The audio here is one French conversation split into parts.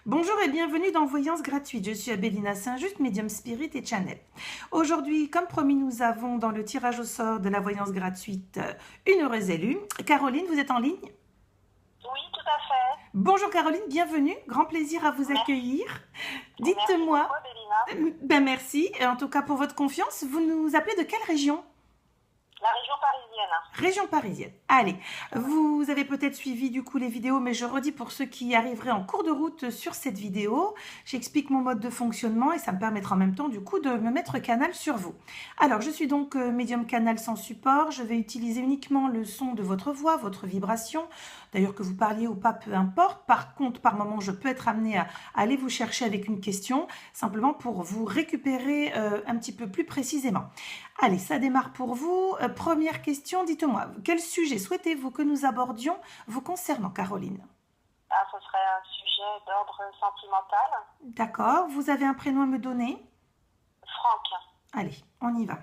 Bonjour et bienvenue dans Voyance gratuite. Je suis Abélina Saint-Just, médium spirit et channel. Aujourd'hui, comme promis, nous avons dans le tirage au sort de la voyance gratuite une heureuse élue. Caroline, vous êtes en ligne? Oui, tout à fait. Bonjour Caroline, bienvenue. Grand plaisir à vous Merci, accueillir. merci Dites-moi, beaucoup, Abélina. merci en tout cas pour votre confiance. Vous nous appelez de quelle région? La région parisienne. Région parisienne. Allez, vous avez peut-être suivi du coup les vidéos, mais je redis pour ceux qui arriveraient en cours de route sur cette vidéo, j'explique mon mode de fonctionnement et ça me permettra en même temps du coup de me mettre canal sur vous. Alors, je suis donc médium canal sans support, je vais utiliser uniquement le son de votre voix, votre vibration, d'ailleurs que vous parliez ou pas, peu importe. Par contre, par moment, je peux être amenée à aller vous chercher avec une question, simplement pour vous récupérer un petit peu plus précisément. Allez, ça démarre pour vous. Première question, dites-moi, quel sujet souhaitez-vous que nous abordions vous concernant, Caroline? Ah, ce serait un sujet d'ordre sentimental. D'accord, vous avez un prénom à me donner? Franck. Allez, on y va.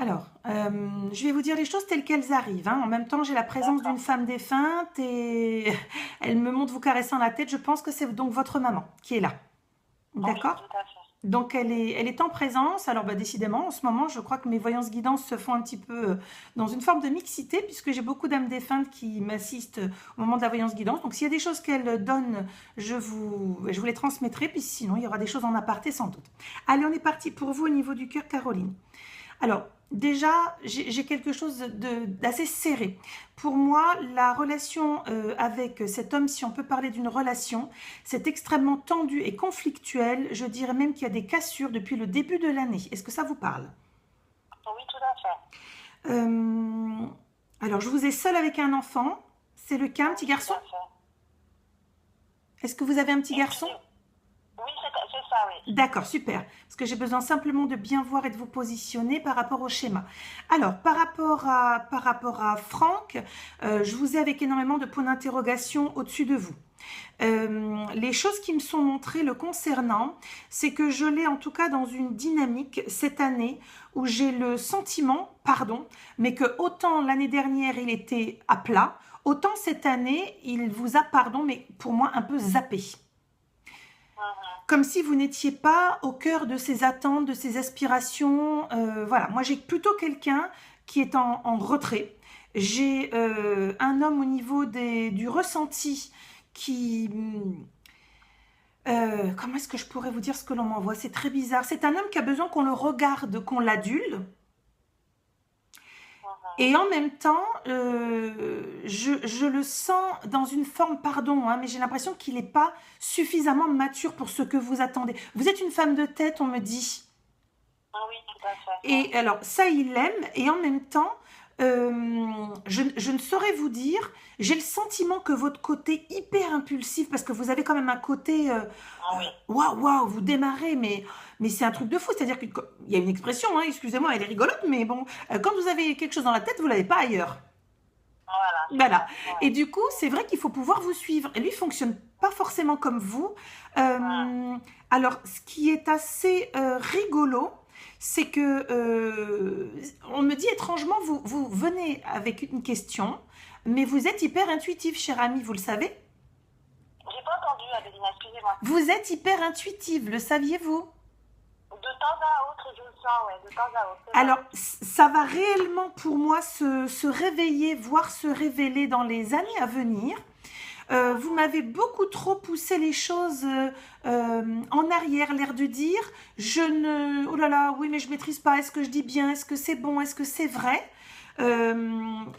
Alors, je vais vous dire les choses telles qu'elles arrivent, hein. En même temps, j'ai la présence d'une femme défunte et elle me montre vous caressant la tête. Je pense que c'est donc votre maman qui est là. D'accord? Oui, tout à fait. Donc elle est en présence. Alors décidément, en ce moment, je crois que mes voyances guidances se font un petit peu dans une forme de mixité, puisque j'ai beaucoup d'âmes défuntes qui m'assistent au moment de la voyance guidance. Donc s'il y a des choses qu'elles donnent, je vous les transmettrai, puis sinon il y aura des choses en aparté sans doute. Allez, on est parti pour vous au niveau du cœur, Caroline. Alors, déjà, j'ai quelque chose d'assez serré. Pour moi, la relation avec cet homme, si on peut parler d'une relation, c'est extrêmement tendu et conflictuel. Je dirais même qu'il y a des cassures depuis le début de l'année. Est-ce que ça vous parle? Oui, tout à fait. Euh, alors, je vous ai seule avec un enfant. C'est le cas, un petit Oui, tout garçon? à fait. Est-ce que vous avez un petit garçon? Oui, c'est ça, oui. D'accord, super. Parce que j'ai besoin simplement de bien voir et de vous positionner par rapport au schéma. Alors, par rapport à Franck, je vous ai avec énormément de points d'interrogation au-dessus de vous. Les choses qui me sont montrées le concernant, c'est que je l'ai en tout cas dans une dynamique cette année où j'ai le sentiment, pardon, mais que autant l'année dernière il était à plat, autant cette année il vous a, pardon, mais pour moi un peu zappé. Comme si vous n'étiez pas au cœur de ses attentes, de ses aspirations. Voilà, moi j'ai plutôt quelqu'un qui est en retrait. J'ai un homme au niveau du ressenti qui... comment est-ce que je pourrais vous dire ce que l'on m'envoie? C'est très bizarre. C'est un homme qui a besoin qu'on le regarde, qu'on l'adule. Et en même temps, je le sens dans une forme, pardon, hein, mais j'ai l'impression qu'il n'est pas suffisamment mature pour ce que vous attendez. Vous êtes une femme de tête, on me dit. Oui, tout à fait. Et alors, ça, il l'aime. Et en même temps, je ne saurais vous dire, j'ai le sentiment que votre côté hyper impulsif, parce que vous avez quand même un côté, Oui. waouh, waouh, vous démarrez, mais c'est un truc de fou. C'est-à-dire qu'il y a une expression, hein, excusez-moi, elle est rigolote, mais bon, quand vous avez quelque chose dans la tête, vous ne l'avez pas ailleurs. Voilà, c'est Voilà. ça. Et Ouais. du coup, c'est vrai qu'il faut pouvoir vous suivre. Et lui, il fonctionne pas forcément comme vous. Alors, ce qui est assez rigolo, c'est que on me dit étrangement, vous venez avec une question, mais vous êtes hyper intuitif, cher ami, vous le savez? J'ai pas entendu, Abélina, excusez-moi. Vous êtes hyper intuitive, le saviez-vous? De temps à autre, je le sens, ouais, de temps à autre. Alors, ça va réellement pour moi se réveiller, voire se révéler dans les années à venir. Vous m'avez beaucoup trop poussé les choses en arrière, l'air de dire, je ne... Oh là là, oui, mais je maîtrise pas, est-ce que je dis bien, est-ce que c'est bon, est-ce que c'est vrai?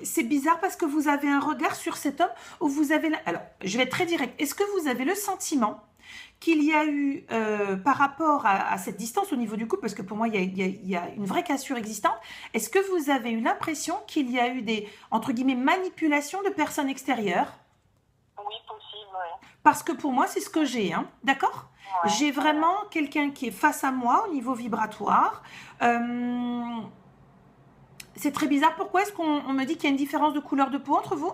C'est bizarre parce que vous avez un regard sur cet homme où vous avez... Alors, je vais être très direct. Est-ce que vous avez le sentiment qu'il y a eu, par rapport à cette distance au niveau du couple, parce que pour moi, il y a une vraie cassure existante, est-ce que vous avez eu l'impression qu'il y a eu des, entre guillemets, manipulations de personnes extérieures? Oui, possible, oui. Parce que pour moi, c'est ce que j'ai, hein, d'accord? Ouais. J'ai vraiment quelqu'un qui est face à moi au niveau vibratoire. C'est très bizarre. Pourquoi est-ce qu'on me dit qu'il y a une différence de couleur de peau entre vous?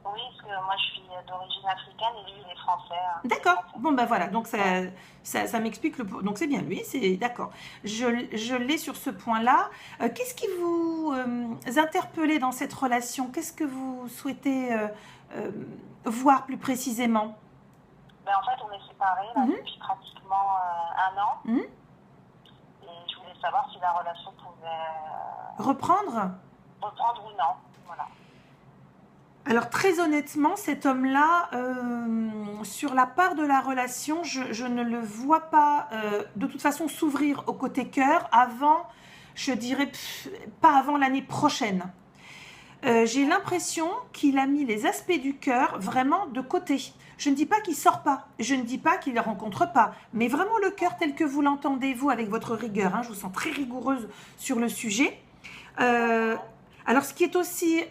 Oui, parce que moi, je suis d'origine africaine et lui, il est français. D'accord. Bon, ben voilà. Donc, ça m'explique le... Donc, c'est bien lui. C'est d'accord. Je l'ai sur ce point-là. Qu'est-ce qui vous interpellait dans cette relation? Qu'est-ce que vous souhaitez voir plus précisément? Ben, en fait, on est séparés là, depuis pratiquement 1 an. Mhm. Et je voulais savoir si la relation pouvait Reprendre? reprendre ou non. Voilà. Alors très honnêtement, cet homme-là, sur la part de la relation, je ne le vois pas de toute façon s'ouvrir au côté cœur avant, je dirais, pas avant l'année prochaine. J'ai l'impression qu'il a mis les aspects du cœur vraiment de côté. Je ne dis pas qu'il sort pas, je ne dis pas qu'il ne rencontre pas, mais vraiment le cœur tel que vous l'entendez, vous, avec votre rigueur, hein, je vous sens très rigoureuse sur le sujet. Alors ce qui est aussi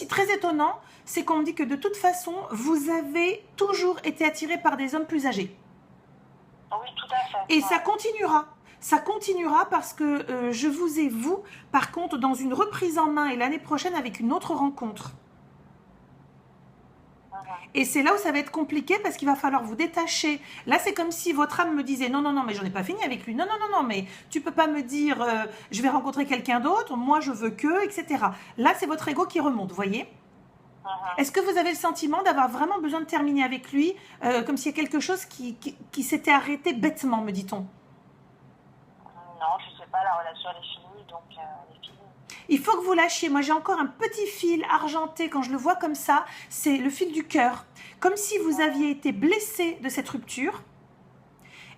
très étonnant, c'est qu'on me dit que de toute façon, vous avez toujours été attiré par des hommes plus âgés. Oui, tout à fait. Et Ouais. ça continuera. Ça continuera parce que je vous ai, vous, par contre, dans une reprise en main et l'année prochaine avec une autre rencontre. Et c'est là où ça va être compliqué parce qu'il va falloir vous détacher. Là, c'est comme si votre âme me disait non, non, non, mais j'en ai pas fini avec lui. Non, non, non, non, mais tu peux pas me dire je vais rencontrer quelqu'un d'autre, moi je veux que, etc. Là, c'est votre ego qui remonte, vous voyez. Est-ce que vous avez le sentiment d'avoir vraiment besoin de terminer avec lui, comme s'il y a quelque chose qui s'était arrêté bêtement, me dit-on? Non, je sais pas, la relation elle est finie, donc elle est finie. Il faut que vous lâchiez. Moi, j'ai encore un petit fil argenté, quand je le vois comme ça, c'est le fil du cœur. Comme si vous aviez été blessé de cette rupture.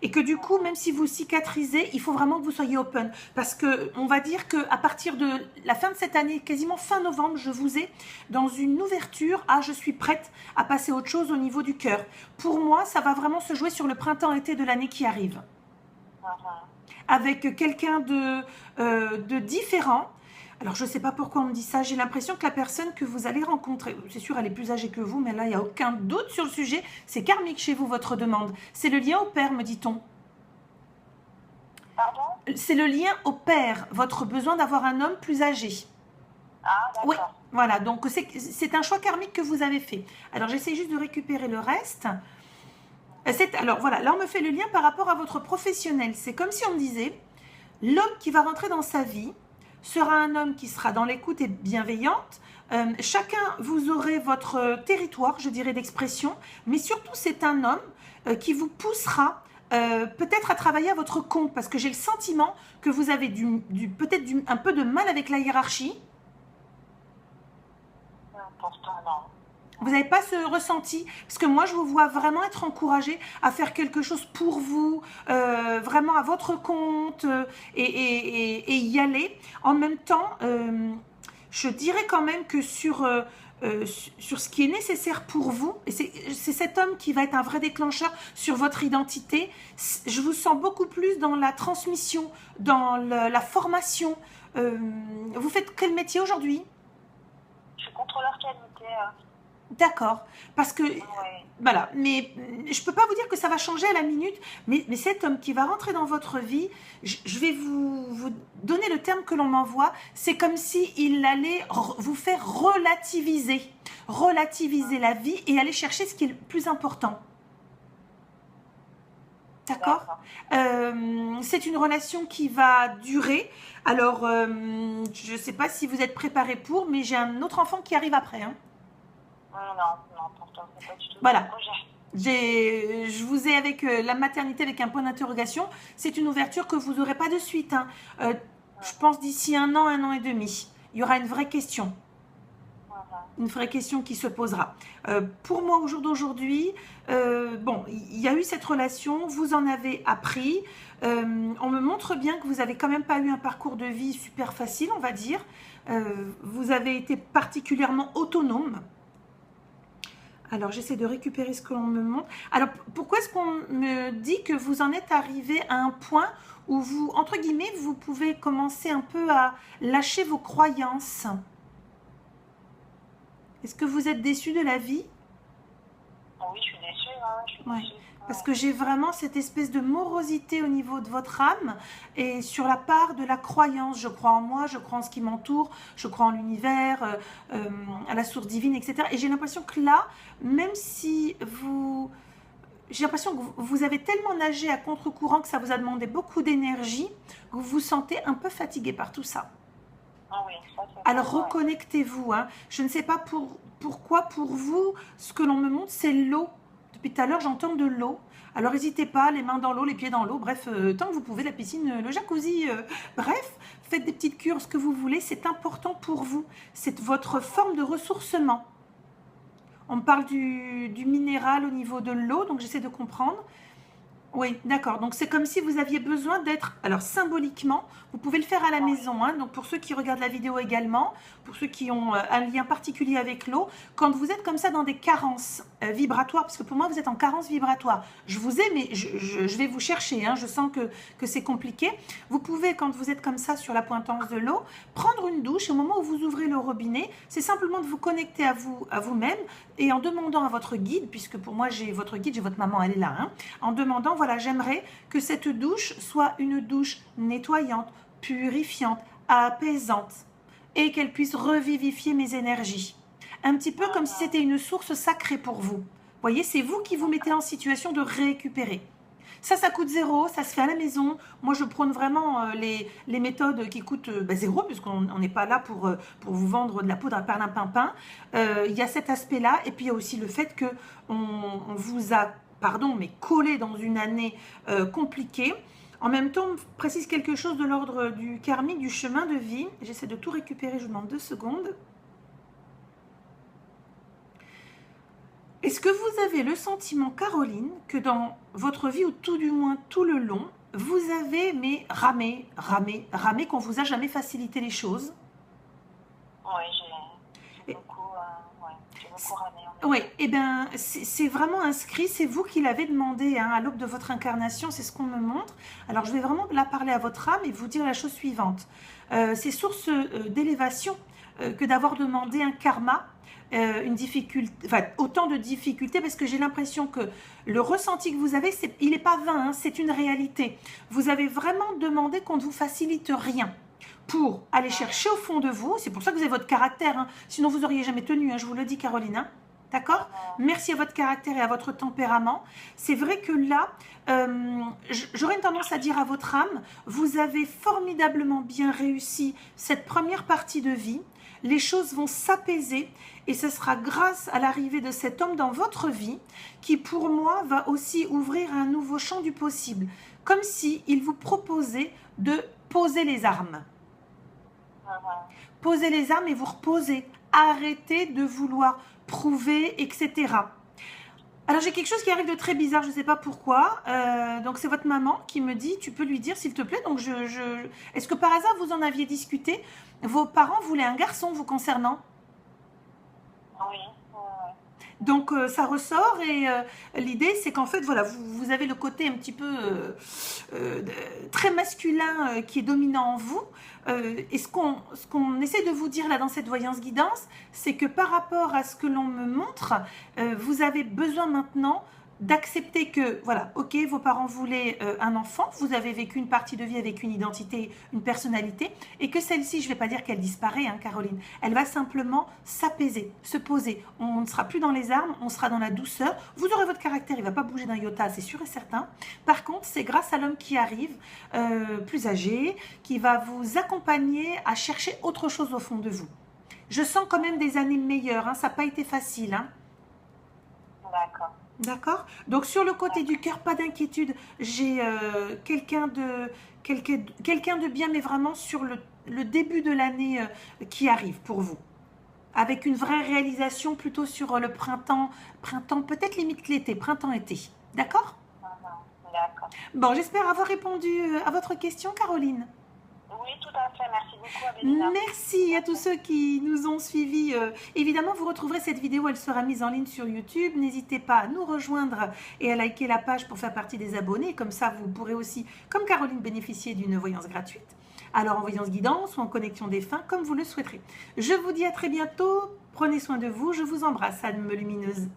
Et que du coup, même si vous cicatrisez, il faut vraiment que vous soyez open. Parce que on va dire qu'à partir de la fin de cette année, quasiment fin novembre, je vous ai dans une ouverture. Ah, je suis prête à passer à autre chose au niveau du cœur. Pour moi, ça va vraiment se jouer sur le printemps-été de l'année qui arrive. Avec quelqu'un de différent. Alors, je ne sais pas pourquoi on me dit ça. J'ai l'impression que la personne que vous allez rencontrer, c'est sûr, elle est plus âgée que vous, mais là, il n'y a aucun doute sur le sujet. C'est karmique chez vous, votre demande. C'est le lien au père, me dit-on. Pardon? C'est le lien au père, votre besoin d'avoir un homme plus âgé. Ah, d'accord. Oui, voilà. Donc, c'est un choix karmique que vous avez fait. Alors, j'essaie juste de récupérer le reste. Alors, voilà. Là, on me fait le lien par rapport à votre professionnel. C'est comme si on me disait, l'homme qui va rentrer dans sa vie sera un homme qui sera dans l'écoute et bienveillante. Chacun, vous aurez votre territoire, je dirais, d'expression, mais surtout, c'est un homme qui vous poussera peut-être à travailler à votre compte, parce que j'ai le sentiment que vous avez peut-être un peu de mal avec la hiérarchie. Pourtant, non. Vous n'avez pas ce ressenti? Parce que moi, je vous vois vraiment être encouragé à faire quelque chose pour vous, vraiment à votre compte et y aller. En même temps, je dirais quand même que sur ce qui est nécessaire pour vous, et c'est cet homme qui va être un vrai déclencheur sur votre identité, je vous sens beaucoup plus dans la transmission, dans la formation. Vous faites quel métier aujourd'hui? Je suis contrôleur qualité. D'accord, parce que, Ouais. voilà, mais je ne peux pas vous dire que ça va changer à la minute, mais cet homme qui va rentrer dans votre vie, je vais vous donner le terme que l'on m'envoie, c'est comme s'il allait vous faire relativiser la vie et aller chercher ce qui est le plus important. D'accord. C'est une relation qui va durer. Alors, je ne sais pas si vous êtes préparé pour, mais j'ai un autre enfant qui arrive après, hein. Non, pourtant, c'est pas du tout Voilà. le projet. Je vous ai avec la maternité avec un point d'interrogation. C'est une ouverture que vous n'aurez pas de suite, hein. Je pense d'ici 1 an et demi. Il y aura une vraie question. Une vraie question qui se posera. Pour moi, au jour d'aujourd'hui, bon, il y a eu cette relation, vous en avez appris. On me montre bien que vous n'avez quand même pas eu un parcours de vie super facile, on va dire. Vous avez été particulièrement autonome. Alors, j'essaie de récupérer ce que l'on me montre. Alors, pourquoi est-ce qu'on me dit que vous en êtes arrivé à un point où vous, entre guillemets, vous pouvez commencer un peu à lâcher vos croyances? Est-ce que vous êtes déçu de la vie? Oui, je suis déçue. Hein, je suis Ouais. déçue. Parce que j'ai vraiment cette espèce de morosité au niveau de votre âme et sur la part de la croyance. Je crois en moi, je crois en ce qui m'entoure, je crois en l'univers, à la source divine, etc. Et j'ai l'impression que là, même si vous... J'ai l'impression que vous avez tellement nagé à contre-courant que ça vous a demandé beaucoup d'énergie, que vous vous sentez un peu fatigué par tout ça. Ah oui, ça c'est Alors bon, ouais. reconnectez-vous, hein. Je ne sais pas pourquoi pour vous, ce que l'on me montre, c'est l'eau. Depuis tout à l'heure, j'entends de l'eau. Alors n'hésitez pas, les mains dans l'eau, les pieds dans l'eau, bref, tant que vous pouvez, la piscine, le jacuzzi, bref, faites des petites cures, ce que vous voulez, c'est important pour vous. C'est votre forme de ressourcement. On parle du minéral au niveau de l'eau, donc j'essaie de comprendre. Oui, d'accord. Donc c'est comme si vous aviez besoin d'être, alors symboliquement, vous pouvez le faire à la maison, hein. Donc pour ceux qui regardent la vidéo également, pour ceux qui ont un lien particulier avec l'eau, quand vous êtes comme ça dans des carences vibratoires, parce que pour moi vous êtes en carence vibratoire, je vous ai, mais je vais vous chercher, hein. Je sens que c'est compliqué. Vous pouvez, quand vous êtes comme ça sur la pointance de l'eau, prendre une douche. Au moment où vous ouvrez le robinet, c'est simplement de vous connecter à vous-même et en demandant à votre guide, puisque pour moi j'ai votre guide, j'ai votre maman, elle est là, hein, en demandant, voilà, j'aimerais que cette douche soit une douche nettoyante, purifiante, apaisante et qu'elle puisse revivifier mes énergies. Un petit peu comme si c'était une source sacrée pour vous. Vous voyez, c'est vous qui vous mettez en situation de récupérer. Ça coûte zéro, ça se fait à la maison. Moi, je prône vraiment les méthodes qui coûtent zéro, puisqu'on n'est pas là pour vous vendre de la poudre à perlimpinpin. Il y a cet aspect-là, et puis il y a aussi le fait qu'on vous a, pardon, mais collé dans une année compliquée. En même temps, on précise quelque chose de l'ordre du karmique, du chemin de vie. J'essaie de tout récupérer, je vous demande 2 secondes. Est-ce que vous avez le sentiment, Caroline, que dans votre vie, ou tout du moins tout le long, vous avez ramé, qu'on vous a jamais facilité les choses? Oui, j'ai beaucoup ramé. Oui, et bien c'est vraiment inscrit, c'est vous qui l'avez demandé, hein, à l'aube de votre incarnation, c'est ce qu'on me montre. Alors je vais vraiment là parler à votre âme et vous dire la chose suivante. C'est source d'élévation que d'avoir demandé un karma, une difficulté, enfin autant de difficultés, parce que j'ai l'impression que le ressenti que vous avez, il n'est pas vain, hein, c'est une réalité. Vous avez vraiment demandé qu'on ne vous facilite rien pour aller chercher au fond de vous. C'est pour ça que vous avez votre caractère, hein. Sinon vous n'auriez jamais tenu, hein, je vous le dis, Caroline, hein. D'accord? Merci à votre caractère et à votre tempérament. C'est vrai que là, j'aurais une tendance à dire à votre âme, vous avez formidablement bien réussi cette première partie de vie. Les choses vont s'apaiser et ce sera grâce à l'arrivée de cet homme dans votre vie qui, pour moi, va aussi ouvrir un nouveau champ du possible. Comme si il vous proposait de poser les armes. Posez les armes et vous reposez. Arrêtez de vouloir prouver, etc. Alors j'ai quelque chose qui arrive de très bizarre, je ne sais pas pourquoi. Donc c'est votre maman qui me dit, tu peux lui dire s'il te plaît. Donc est-ce que par hasard vous en aviez discuté? Vos parents voulaient un garçon vous concernant? Oui. Donc ça ressort et l'idée c'est qu'en fait voilà, vous avez le côté un petit peu très masculin qui est dominant en vous. Et ce qu'on essaie de vous dire là dans cette voyance guidance, c'est que par rapport à ce que l'on me montre, vous avez besoin maintenant d'accepter que, voilà, ok, vos parents voulaient un enfant, vous avez vécu une partie de vie avec une identité, une personnalité, et que celle-ci, je ne vais pas dire qu'elle disparaît, hein, Caroline, elle va simplement s'apaiser, se poser. On ne sera plus dans les armes, on sera dans la douceur. Vous aurez votre caractère, il ne va pas bouger d'un iota, c'est sûr et certain. Par contre, c'est grâce à l'homme qui arrive, plus âgé, qui va vous accompagner à chercher autre chose au fond de vous. Je sens quand même des années meilleures, hein, ça n'a pas été facile. Hein. D'accord. D'accord. Donc sur le côté du cœur, pas d'inquiétude. J'ai quelqu'un de bien, mais vraiment sur le début de l'année qui arrive pour vous. Avec une vraie réalisation plutôt sur le printemps, peut-être limite l'été, printemps-été. D'accord? D'accord. Bon, j'espère avoir répondu à votre question, Caroline. Oui, tout à fait. Merci beaucoup, Abélina. Merci à tous ceux qui nous ont suivis. Évidemment, vous retrouverez cette vidéo, elle sera mise en ligne sur YouTube. N'hésitez pas à nous rejoindre et à liker la page pour faire partie des abonnés. Comme ça, vous pourrez aussi, comme Caroline, bénéficier d'une voyance gratuite. Alors en voyance guidance ou en connexion défunt, comme vous le souhaiterez. Je vous dis à très bientôt. Prenez soin de vous. Je vous embrasse, âme lumineuse.